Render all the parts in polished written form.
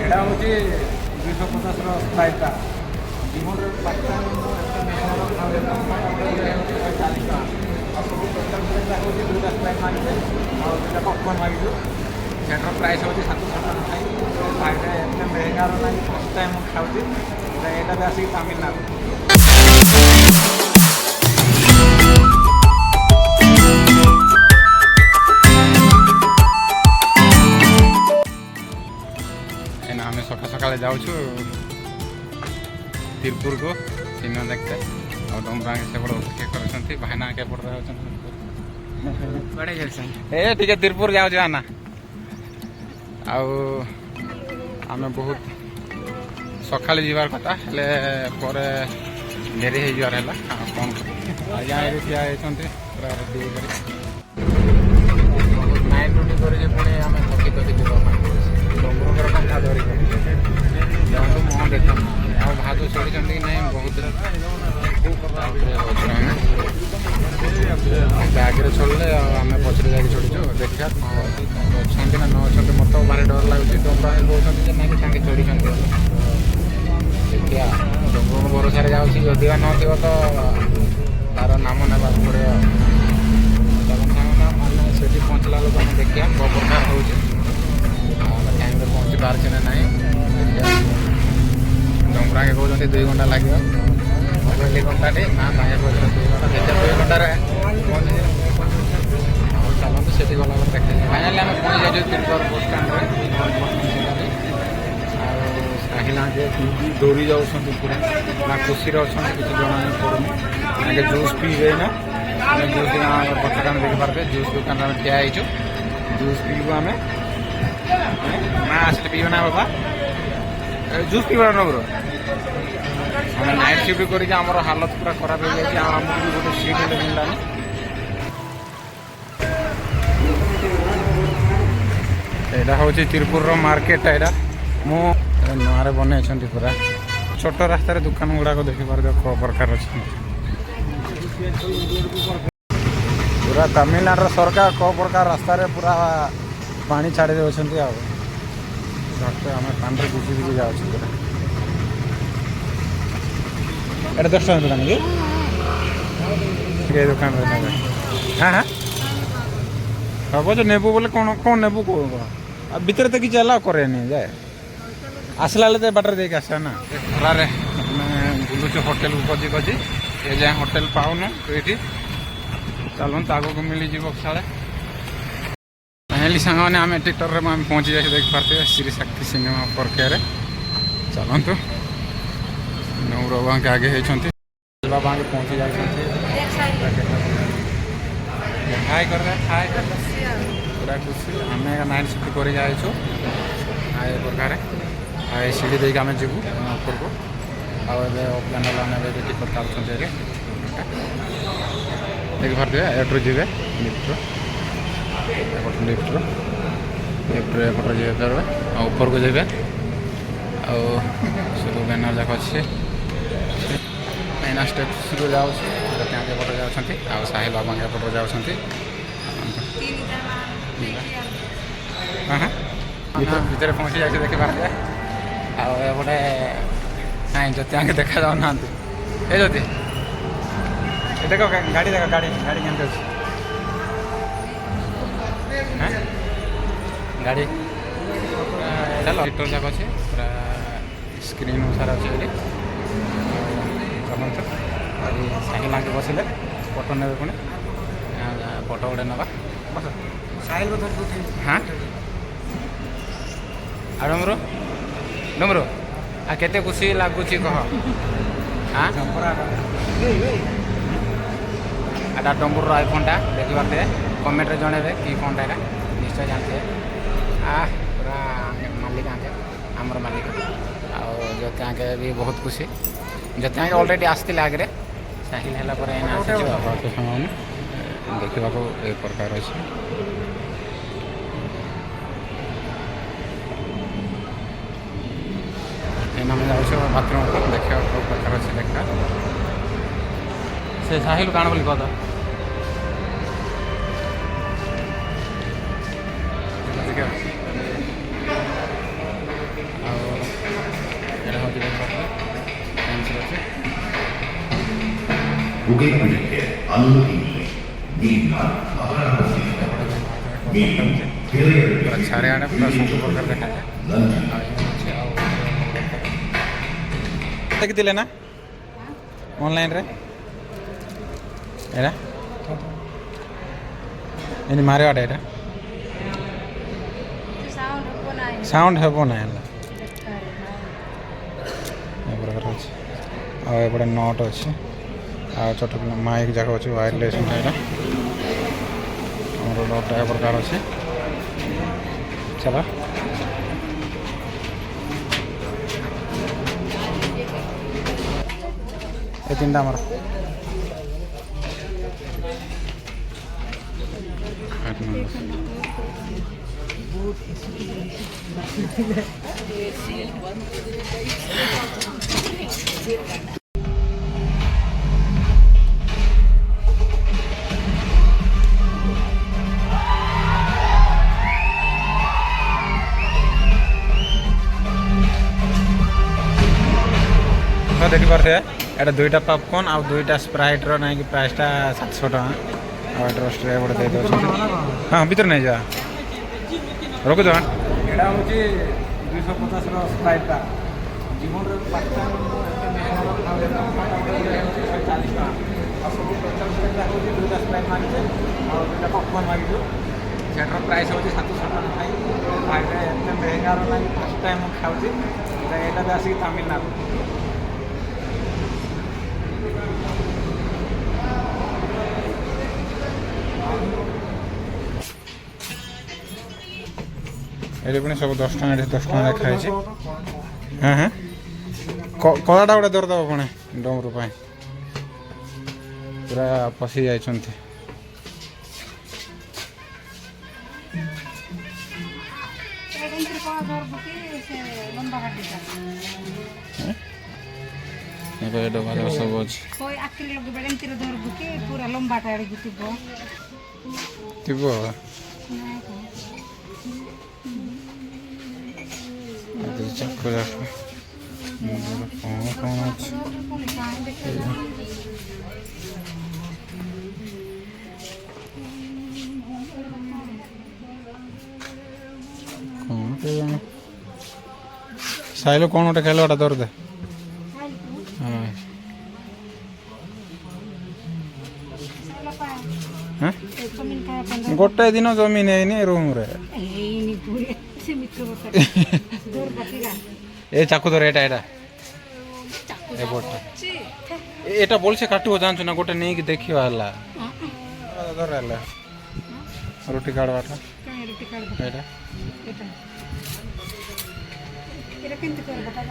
ଏଇଟା ହେଉଛି 250 ସ୍ପ୍ରାଇଟ୍ଟା ମୋର ପାକିସ୍ତାନ ହେଉଛି ଦୁଇଟା ସ୍ପ୍ରାଇଟ୍ ମାଗିବେ ଆଉ ଦୁଇଟା ପପକର୍ନ ମାଗିଛୁ ସେଟାର ପ୍ରାଇସ୍ ହେଉଛି 700 ଟଙ୍କା ଖାଇ ଭାଇଟା ଏତେ ମେହେଙ୍ଗାର ନାହିଁ ଫାର୍ଷ୍ଟ ଟାଇମ୍ ମୁଁ ଖାଉଛି ଏଇଟା ବି ଆସିକି ତାମିଲନାଡୁ। ଆମେ ସକାଳ ସକାଳେ ଯାଉଛୁ ତିରୁପୁର को सिनेमा देखते और डोमरा सेपटे अपेक्षा कर भाईना केपटे ए ठीक तिरुपुर जाऊँ ना आम बहुत सका जीवार कथा हेले डेरी हो जार है कौन आज्ञा ये ठिया पूरा रेडी नाइट ड्यूटी करके पुणी आम थकी थकी जावा डोंगर कंठा धरिक मुह देख ଆଉ ଭାତ ଚଢ଼ିଛନ୍ତି କି ନାହିଁ ବହୁତ ବ୍ୟାଗ୍ରେ ଚଢ଼ିଲେ ଆଉ ଆମେ ପଛରେ ଯାଇକି ଚଢ଼ିଛୁ ଦେଖିବା ଅଛନ୍ତି ନା ନ ଅଛନ୍ତି ମୋତେ ଭାରି ଡର ଲାଗୁଛି ଡଙ୍ଗା କହୁଛନ୍ତି ଯେ ନାଇଁ ତାଙ୍କେ ଚଢ଼ିଛନ୍ତି ଦେଖିବା ଡଙ୍ଗଙ୍କ ଭରସାରେ ଯାଉଛି ଯଦି ବା ନଥିବ ତ ତାର ନାମ ନେବାକୁ ପଡ଼ିବ ମାନେ ସେଠି ପହଞ୍ଚିଲା ବେଳକୁ ଆମେ ଦେଖିବା କେଉଁ ପ୍ରକାର ହେଉଛି ଆଉ ଆମେ ଟାଇମ୍ରେ ପହଞ୍ଚି ପାରୁଛି ନା ନାହିଁ ଦେଖିବା डोमरा के कहते 2 घंटा लगे कहली घंटाटे ना तांगे कहते 2 घंटा देखिए 2 घंटे चलते से गला देखते फाइनाली आम पहुँच जाइए तिरुपुर बस स्टाण्ड साहिला दौड़ी जाऊँ पूरा ना खुशी अच्छा किसी जना नहीं पड़ूनी आगे जूस पीबे ना जूस बस स्टाण्ड देख पारे जूस दुकान में ठिया हो जूस पीबू आम ना आसले पीबे ना बाबा जूस पीवा नगर आम नाइट सिफ्ट करके आम हालत पूरा खराब हो जाए आमको भी गोटे सीट हेल्ले मिललानी यहाँ हूँ तिरुपुर मार्केट यहाँ मु नुआ बन पूरा छोट रास्तार दुकान गुड़ाक देखिपार कौ प्रकार अच्छा पूरा तमिलनाडु सरकार कौ प्रकार रास्तार पूरा पानी छाड़ी देते आम पानी भिजी भिजी जाऊँ पूरा এটা 10 টাকা দোকান কি দোকান রে নেবে হ্যাঁ হ্যাঁ বাবু যে নেবু বলে কোন কোন নেবু কো আর ভিতরে তো কিছু এলাও করে নি যায় আসলা লে বাটার দেখ আসা না খরারে বুলুଛୁ হোটেল উপজি গজি এ যায় হোটেল পাউনো এটি চালুন তাগো को मिली जीव साले पहली संग ने आम टिकटर रे हम पहुंची जाए देख पाते श्री शक्ति सिनेमा परके रे चलतु नौर बाबा के आगे होती बाबा के पहुँची जाए हाय कर हाय पूरा खुशी आम नाइट सिफ्ट कर जाइछु आए प्रकार आई सीढ़ी देख आम जीवु ऊपर को आप्लान आने टिकट काटुँ देख पारे एट्रु जी लिफ्ट लिफ्ट एपटे जी ऊपर को जाए सब बैनर जाक अच्छे मैना स्टेप्स को जाऊँ पटे जाती साहिल बाबा पटे जाती भितर पहुँची जाए देखिपारे आउटे ना जति आगे देखा जाऊना ए जति देख गाड़ी देख गाड़ी गाड़ी के गाड़ी चलो लीटर जाक अच्छे पूरा स्क्रीन सारा अच्छे चलते साइकिल आगे बसले फोटो ने पुणी फोटो गोटे नवा हाँ आ डमरू डमरू आ केते खुशी लगुच कह हाँ एटा डम्बुर आईफोनटा देखिपारे कमेंट जनइबे कि फोनटा एटा निश्चय जानते पूरा मालिक आके आमर मालिक आते आगे भी बहुत खुशी जते आगे ऑलरेडी आसते आगे साहिल है देखा ए प्रकार अच्छे आम जाऊँ बाथरूम देखा कौ प्रकार अच्छे देखा से साहिल काण बोली कह 고객 분께 안내드립니다. 미리가 바라보십니다. 미리 पूरा छारे आने पूरा सब प्रकार देखा है कितने लेना ऑनलाइन रे एरा इनी मारे वाटे एरा साउंड है वो ना है प्रकार अच्छे आ एपटे नट अच्छे आ छोट माइक जाक अच्छे वायरलेस एटा हमर नट प्रकार अच्छे चलो ये तीनटा हमारा देखी पारे एटा दुईटा पॉपकॉर्न आ दुईटा स्प्राइट रो ना कि प्राइसटा 700 टका आ एटा स्ट्रे बड़े दे दो हां भीतर नहीं जा रोको जा एटा होची 250 रो स्प्राइट ता जीवन रे पास्ता खावे 40 टका आ सब टोटल सेटा होची दुईटा स्प्राइट मांगिছে और दुईटा पॉपकॉर्न मांगिছো सेटर प्राइस होची 700 टका भाई भाई एते महंगा रो ना फर्स्ट टाइम खाउची एटा दासी तमिलनाडु ये पुणी सब 10 टका 10 टका खाई हाँ हाँ कलाटा गोटे दरदेव पुणे डमरू पूरा पशि जा सब चक्कर कौन अच्छे साइलो कौन गोटे खेल गोटे दर्द गोटे दिन जमीन है रूम रे ए चाकू धर एटा एटा ए बोटा एटा बोल से काटो जानछु ना गोटे नहीं कि देखियो हला धर हला रोटी काटवाटा रोटी काट एटा एटा केंति कर बता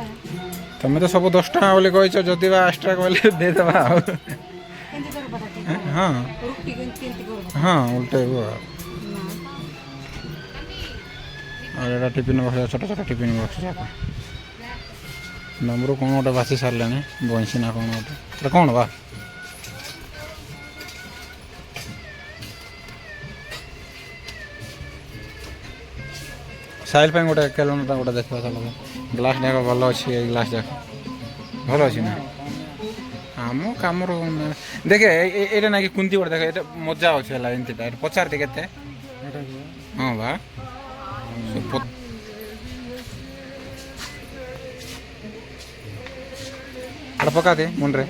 तमे तो सब 10 टका बोले कहइछ जदी बा एक्स्ट्रा बोले दे देबा केंति कर बता हां रोटी केंति कर हां उल्टे वो और एटा टिफिन बॉक्स छोटा छोटा टिफिन बॉक्स जाका नंबर कौन गोटे बासी सारे बंशी ना कौन गोटे कौन बा साइल गोटे कैलोनटा गोटे देखा चलो ग्लास जाक भल अच्छे ग्लास जाक भल अच्छे ना आम कम देखे ये ना कि कुंती गोटे देख ये मजा अच्छे एमती पचार के हाँ बा अरे पका दे मुंडे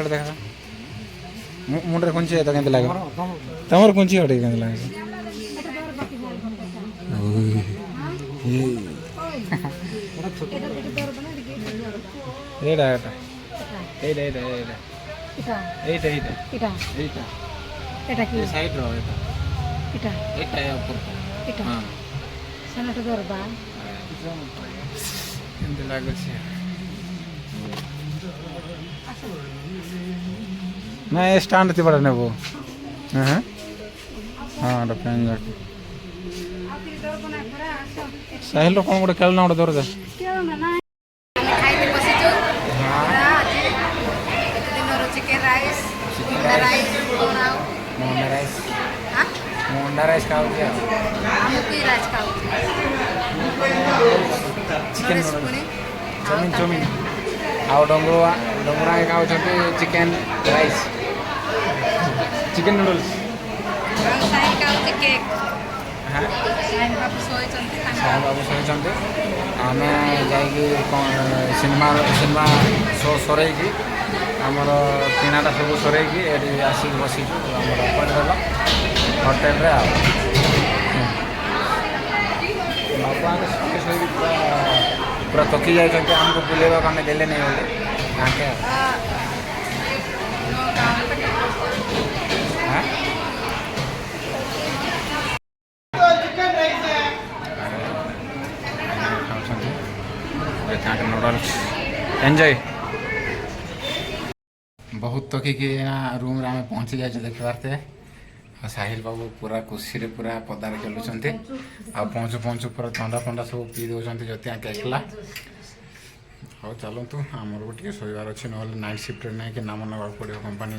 देखा मुंडे कुंची तो केंत लगे तमर कुंची हटे केंत लगे एटा एटा एटा एटा एटा एटा एटा एटा एटा की साइड रो एटा एटा एटा ऊपर एटा हां सनट दरबा केंत लागे छे ना स्टैंड थी बड़ा नेबो हां हां ड पेन जाके साहिल कौन गोटे खेलना गोटे दर दे मोंडा राइस खाऊ चिकन चौमिन आउ डंगो डोमरा खाऊँच चिकेन राइस चिकेन नूडल्स हाँ साई बाबू शोचते आम सिनेमा सिनेमा शो सरईकी आमर किणाटा सब सरईकी ये आसिक बसीचु आमर अपॉइंटमेंट होटेल रे बाबा पूरा थकी जाते आमको बुलेवा आम देले नहीं बोले ताके नूडल्स एंजॉय बहुत थकिकी रूम रे आम पहुँची जाए देख पारते साहिल बाबू पूरा खुशी रे पूरा पदार चलुंट आ पहुँचु पहुँचु पूरा थंडा फंडा सब पी दौरान जति एकला हाँ चलतु आमर को टे शोबार अच्छे ना नाइट सिफ्ट नहीं कि नाम ना पड़ो कंपानी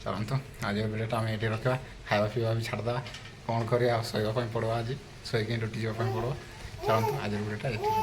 चलतु आज भिडियोटा आम ये रखा खावा पीवा भी छाड़दा कौन कर शोवाई पड़ा आज शोक रुटी जावाई पड़ो चलतु आज भिडियोटा ये रखा।